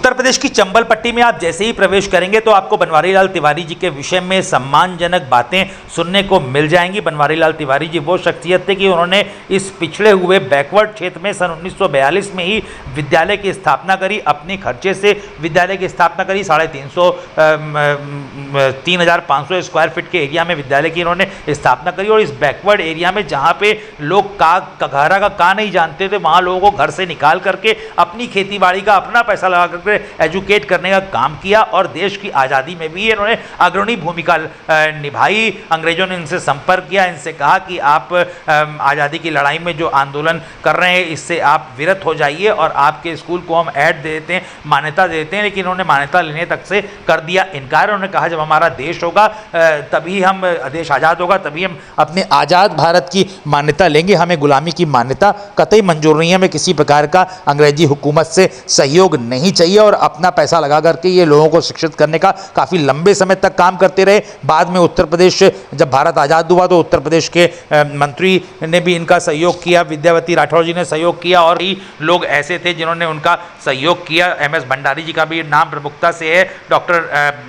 उत्तर प्रदेश की चंबल पट्टी में आप जैसे ही प्रवेश करेंगे तो आपको बनवारीलाल तिवारी जी के विषय में सम्मानजनक बातें सुनने को मिल जाएंगी। बनवारीलाल तिवारी जी वो शख्सियत थे कि उन्होंने इस पिछड़े हुए बैकवर्ड क्षेत्र में सन 1942 में ही विद्यालय की स्थापना करी। अपने खर्चे से विद्यालय की स्थापना करी। 3,500 स्क्वायर फीट के एरिया में विद्यालय की इन्होंने स्थापना करी। और इस बैकवर्ड एरिया में जहाँ पे लोग घरा का का नहीं जानते थे, वहाँ लोगों को घर से निकाल करके अपनी खेती बाड़ी का अपना पैसा लगा करके एजुकेट करने का काम किया। और देश की आज़ादी में भी इन्होंने अग्रणी भूमिका निभाई। अंग्रेजों ने इनसे संपर्क किया, इनसे कहा कि आप आज़ादी की लड़ाई में जो आंदोलन कर रहे हैं इससे आप विरत हो जाइए और आपके स्कूल को हम ऐड दे देते हैं, मान्यता दे देते हैं। लेकिन उन्होंने मान्यता लेने तक से कर दिया इनकार। उन्होंने कहा जब हमारा देश होगा तभी हम देश आज़ाद होगा, तभी हम अपने आज़ाद भारत की मान्यता लेंगे। हमें गुलामी की मान्यता कतई मंजूर नहीं है। हमें किसी प्रकार का अंग्रेजी हुकूमत से सहयोग नहीं चाहिए। और अपना पैसा लगा करके ये लोगों को शिक्षित करने का काफ़ी लंबे समय तक काम करते रहे। बाद में उत्तर प्रदेश जब भारत आज़ाद हुआ तो उत्तर प्रदेश के मंत्री ने भी इनका सहयोग किया, विद्यावती राठौर जी ने सहयोग किया। और ही लोग ऐसे थे जिन्होंने उनका सहयोग किया। एम एस भंडारी जी का भी नाम प्रमुखता से है, डॉक्टर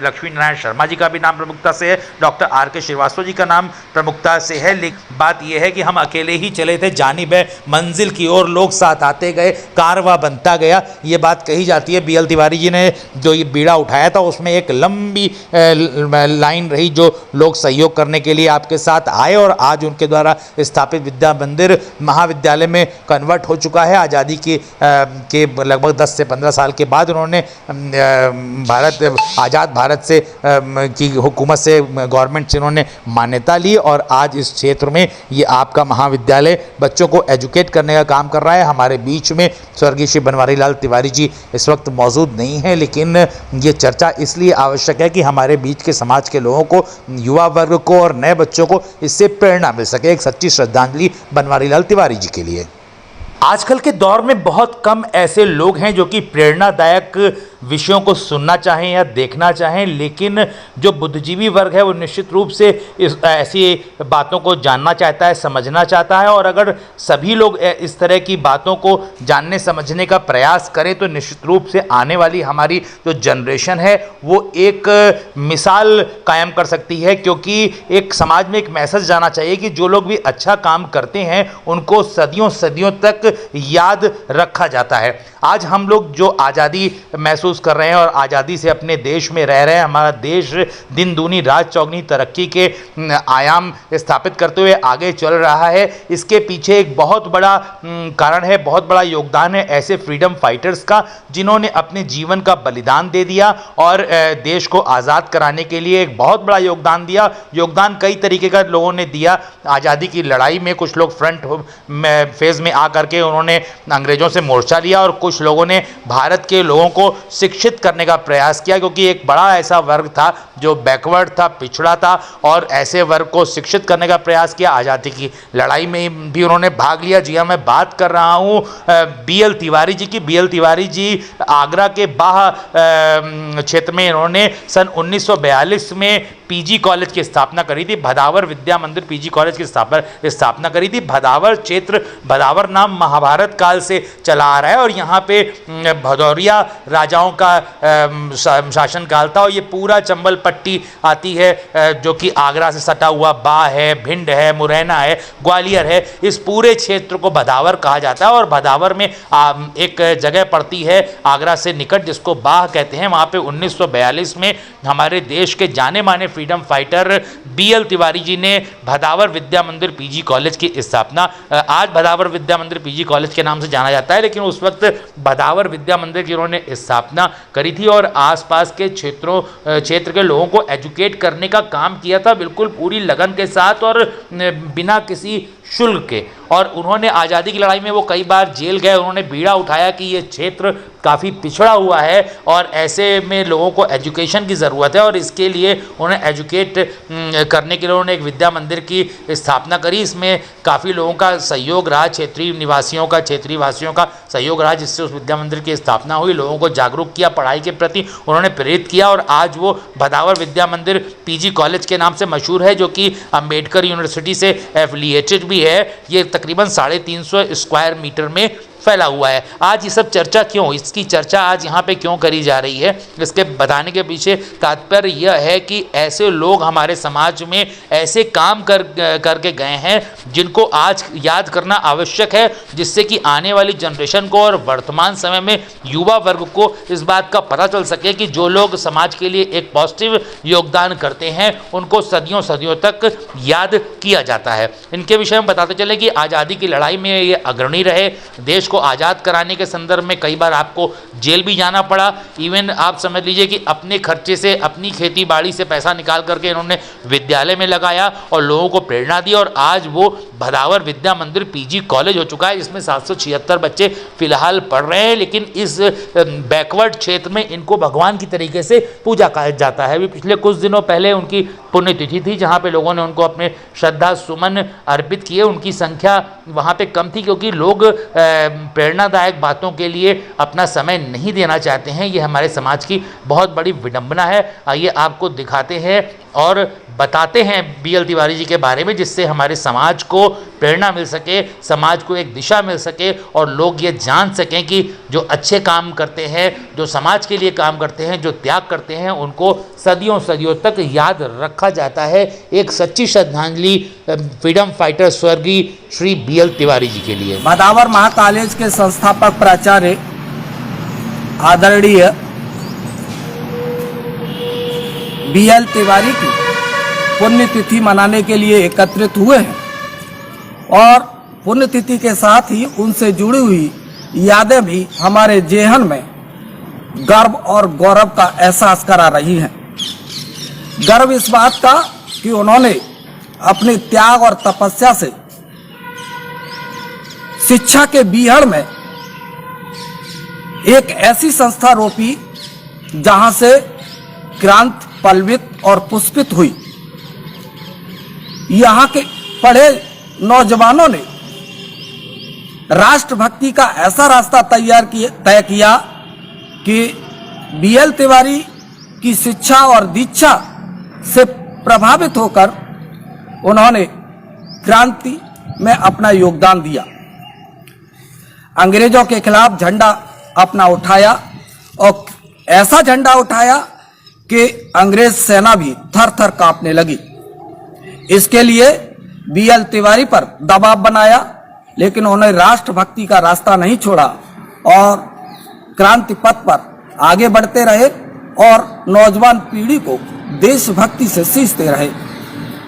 लक्ष्मी नारायण शर्मा जी का भी नाम प्रमुखता से है, डॉक्टर आर के श्रीवास्तव जी का नाम प्रमुखता से है। लेकिन बात यह है कि हम अकेले ही चले थे जानिब मंजिल की ओर, लोग साथ आते गए, कारवां बनता गया। ये बात कही जाती है। BL तिवारी जी ने जो ये बीड़ा उठाया था उसमें एक लंबी लाइन रही, जो लोग सहयोग करने के लिए आपके साथ आए। और आज उनके द्वारा स्थापित विद्या मंदिर महाविद्यालय में कन्वर्ट हो चुका है। आज़ादी के लगभग 10 से 15 साल के बाद उन्होंने आज़ाद भारत से की हुकूमत से, गवर्नमेंट से उन्होंने मान्यता ली। और आज इस क्षेत्र में ये आपका महाविद्यालय बच्चों को एजुकेट करने का काम कर रहा है। हमारे बीच में स्वर्गीय श्री बनवारीलाल तिवारी जी इस वक्त मौजूद नहीं है, लेकिन ये चर्चा इसलिए आवश्यक है कि हमारे बीच के समाज के लोगों को, युवा वर्ग को और नए बच्चों को इससे प्रेरणा मिल सके। एक सच्ची श्रद्धांजलि बनवारीलाल तिवारी जी के लिए। आजकल के दौर में बहुत कम ऐसे लोग हैं जो कि प्रेरणादायक विषयों को सुनना चाहें या देखना चाहें, लेकिन जो बुद्धिजीवी वर्ग है वो निश्चित रूप से ऐसी बातों को जानना चाहता है, समझना चाहता है। और अगर सभी लोग इस तरह की बातों को जानने समझने का प्रयास करें तो निश्चित रूप से आने वाली हमारी जो जनरेशन है वो एक मिसाल कायम कर सकती है। क्योंकि एक समाज में एक मैसेज जाना चाहिए कि जो लोग भी अच्छा काम करते हैं उनको सदियों सदियों तक याद रखा जाता है। आज हम लोग जो आज़ादी महसूस कर रहे हैं और आज़ादी से अपने देश में रह रहे हैं, हमारा देश दिन दूनी रात चौगुनी तरक्की के आयाम स्थापित करते हुए आगे चल रहा है। इसके पीछे एक बहुत बड़ा कारण है, बहुत बड़ा योगदान है ऐसे फ्रीडम फाइटर्स का जिन्होंने अपने जीवन का बलिदान दे दिया और देश को आज़ाद कराने के लिए एक बहुत बड़ा योगदान दिया। योगदान कई तरीके का लोगों ने दिया। आज़ादी की लड़ाई में कुछ लोग फ्रंट फेज में आकर के उन्होंने अंग्रेजों से मोर्चा लिया और कुछ लोगों ने भारत के लोगों को शिक्षित करने का प्रयास किया। क्योंकि एक बड़ा ऐसा वर्ग था जो बैकवर्ड था, पिछड़ा था, और ऐसे वर्ग को शिक्षित करने का प्रयास किया। आज़ादी की लड़ाई में भी उन्होंने भाग लिया। जी हाँ, मैं बात कर रहा हूँ BL तिवारी जी की। BL तिवारी जी आगरा के बाह क्षेत्र में इन्होंने सन 1942 में PG कॉलेज की स्थापना करी थी। भदावर विद्या मंदिर PG कॉलेज की स्थापना करी थी। भदावर क्षेत्र, भदावर नाम महाभारत काल से चला आ रहा है और यहाँ पे भदौरिया राजाओं का शासन काल था। और ये पूरा चंबल पट्टी आती है जो कि आगरा से सटा हुआ बाह है, भिंड है, मुरैना है, ग्वालियर है। इस पूरे क्षेत्र को भदावर कहा जाता है। और भदावर में एक जगह पड़ती है आगरा से निकट जिसको बाह कहते हैं। वहाँ पे 1942 में हमारे देश के जाने माने freedom fighter BL Tiwari ji ने भदावर विद्या मंदिर PG कॉलेज की स्थापना, आज भदावर विद्या मंदिर PG कॉलेज के नाम से जाना जाता है, लेकिन उस वक्त भदावर विद्या मंदिर की उन्होंने स्थापना करी थी और आसपास के क्षेत्र के लोगों को एजुकेट करने का काम किया था, बिल्कुल पूरी लगन के साथ और बिना किसी शुल्क के। और उन्होंने आज़ादी की लड़ाई में वो कई बार जेल गए। उन्होंने बीड़ा उठाया कि ये क्षेत्र काफ़ी पिछड़ा हुआ है और ऐसे में लोगों को एजुकेशन की ज़रूरत है और इसके लिए उन्हें एजुकेट करने के लिए उन्होंने एक विद्या मंदिर की स्थापना करी। इसमें काफ़ी लोगों का सहयोग रहा, क्षेत्रीय वासियों का सहयोग रहा, जिससे उस विद्या मंदिर की स्थापना हुई। लोगों को जागरूक किया, पढ़ाई के प्रति उन्होंने प्रेरित किया और आज वो भदावर विद्या मंदिर PG कॉलेज के नाम से मशहूर है, जो कि अम्बेडकर यूनिवर्सिटी से एफिलिएटेड भी है। ये तकरीबन 350 स्क्वायर मीटर में फैला हुआ है। आज ये सब चर्चा क्यों, इसकी चर्चा आज यहाँ पे क्यों करी जा रही है, इसके बताने के पीछे तात्पर्य यह है कि ऐसे लोग हमारे समाज में ऐसे काम करके गए हैं जिनको आज याद करना आवश्यक है, जिससे कि आने वाली जनरेशन को और वर्तमान समय में युवा वर्ग को इस बात का पता चल सके कि जो लोग समाज के लिए एक पॉजिटिव योगदान करते हैं उनको सदियों सदियों तक याद किया जाता है। इनके विषय में बताते चले कि आज़ादी की लड़ाई में ये अग्रणी रहे। देश को आज़ाद कराने के संदर्भ में कई बार आपको जेल भी जाना पड़ा। इवन आप समझ लीजिए कि अपने खर्चे से, अपनी खेती बाड़ी से पैसा निकाल करके इन्होंने विद्यालय में लगाया और लोगों को प्रेरणा दी, और आज वो भदावर विद्या मंदिर पीजी कॉलेज हो चुका है, जिसमें 776 बच्चे फिलहाल पढ़ रहे हैं। लेकिन इस बैकवर्ड क्षेत्र में इनको भगवान की तरीके से पूजा किया जाता है। अभी पिछले कुछ दिनों पहले उनकी पुण्यतिथि थी, जहाँ पे लोगों ने उनको अपने श्रद्धा सुमन अर्पित किए। उनकी संख्या वहाँ पे कम थी क्योंकि लोग प्रेरणादायक बातों के लिए अपना समय नहीं देना चाहते हैं। ये हमारे समाज की बहुत बड़ी विडंबना है। आइए आपको दिखाते हैं और बताते हैं बीएल तिवारी जी के बारे में, जिससे हमारे समाज को प्रेरणा मिल सके, समाज को एक दिशा मिल सके और लोग ये जान सकें कि जो अच्छे काम करते हैं, जो समाज के लिए काम करते हैं, जो त्याग करते हैं, उनको सदियों सदियों तक याद रखा जाता है। एक सच्ची श्रद्धांजलि फ्रीडम फाइटर स्वर्गीय श्री बीएल तिवारी जी के लिए। भदावर महाकॉलेज के संस्थापक प्राचार्य आदरणीय बीएल तिवारी की पुण्यतिथि मनाने के लिए एकत्रित हुए हैं और पुण्यतिथि के साथ ही उनसे जुड़ी हुई यादें भी हमारे जेहन में गर्व और गौरव का एहसास करा रही हैं। गर्व इस बात का कि उन्होंने अपने त्याग और तपस्या से शिक्षा के बीहड़ में एक ऐसी संस्था रोपी जहां से क्रांति पल्वित और पुष्पित हुई। यहाँ के पढ़े नौजवानों ने राष्ट्रभक्ति का ऐसा रास्ता तय किया कि बीएल तिवारी की शिक्षा और दीक्षा से प्रभावित होकर उन्होंने क्रांति में अपना योगदान दिया। अंग्रेजों के खिलाफ झंडा अपना उठाया और ऐसा झंडा उठाया कि अंग्रेज सेना भी थर थर कांपने लगी। इसके लिए बीएल तिवारी पर दबाव बनाया, लेकिन उन्होंने राष्ट्रभक्ति का रास्ता नहीं छोड़ा और क्रांति पथ पर आगे बढ़ते रहे और नौजवान पीढ़ी को देशभक्ति से सींचते रहे।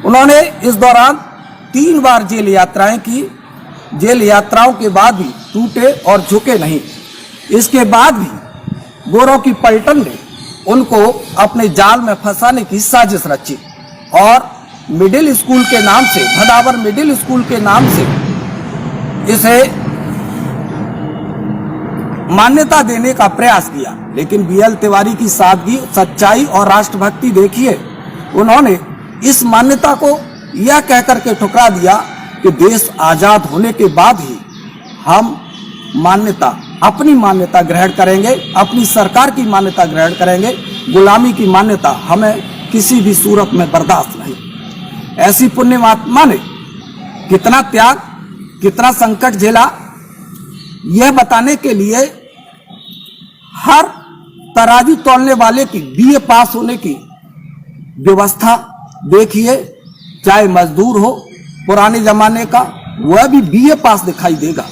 उन्होंने इस दौरान 3 बार जेल यात्राएं की। जेल यात्राओं के बाद भी टूटे और झुके नहीं। इसके बाद भी गोरों की पलटन ने उनको अपने जाल में फंसाने की साजिश रची और मिडिल स्कूल के नाम से, भदावर मिडिल स्कूल के नाम से इसे मान्यता देने का प्रयास किया। लेकिन बीएल तिवारी की सादगी, सच्चाई और राष्ट्रभक्ति देखिए, उन्होंने इस मान्यता को यह कहकर के ठुकरा दिया कि देश आजाद होने के बाद ही हम अपनी मान्यता ग्रहण करेंगे, अपनी सरकार की मान्यता ग्रहण करेंगे। गुलामी की मान्यता हमें किसी भी सूरत में बर्दाश्त नहीं। ऐसी पुण्यमात्मा ने कितना त्याग, कितना संकट झेला, यह बताने के लिए हर तराजू तौलने वाले की बीए पास होने की व्यवस्था देखिए। चाहे मजदूर हो पुराने जमाने का, वह भी बीए पास दिखाई देगा।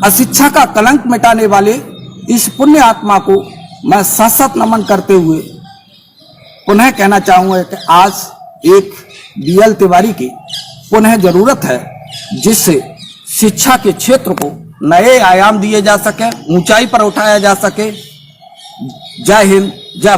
अशिक्षा का कलंक मिटाने वाले इस पुण्य आत्मा को मैं सशक्त नमन करते हुए पुनः कहना चाहूंगा कि आज एक बीएल तिवारी की पुनः जरूरत है, जिससे शिक्षा के क्षेत्र को नए आयाम दिए जा सके, ऊंचाई पर उठाया जा सके। जय हिंद, जय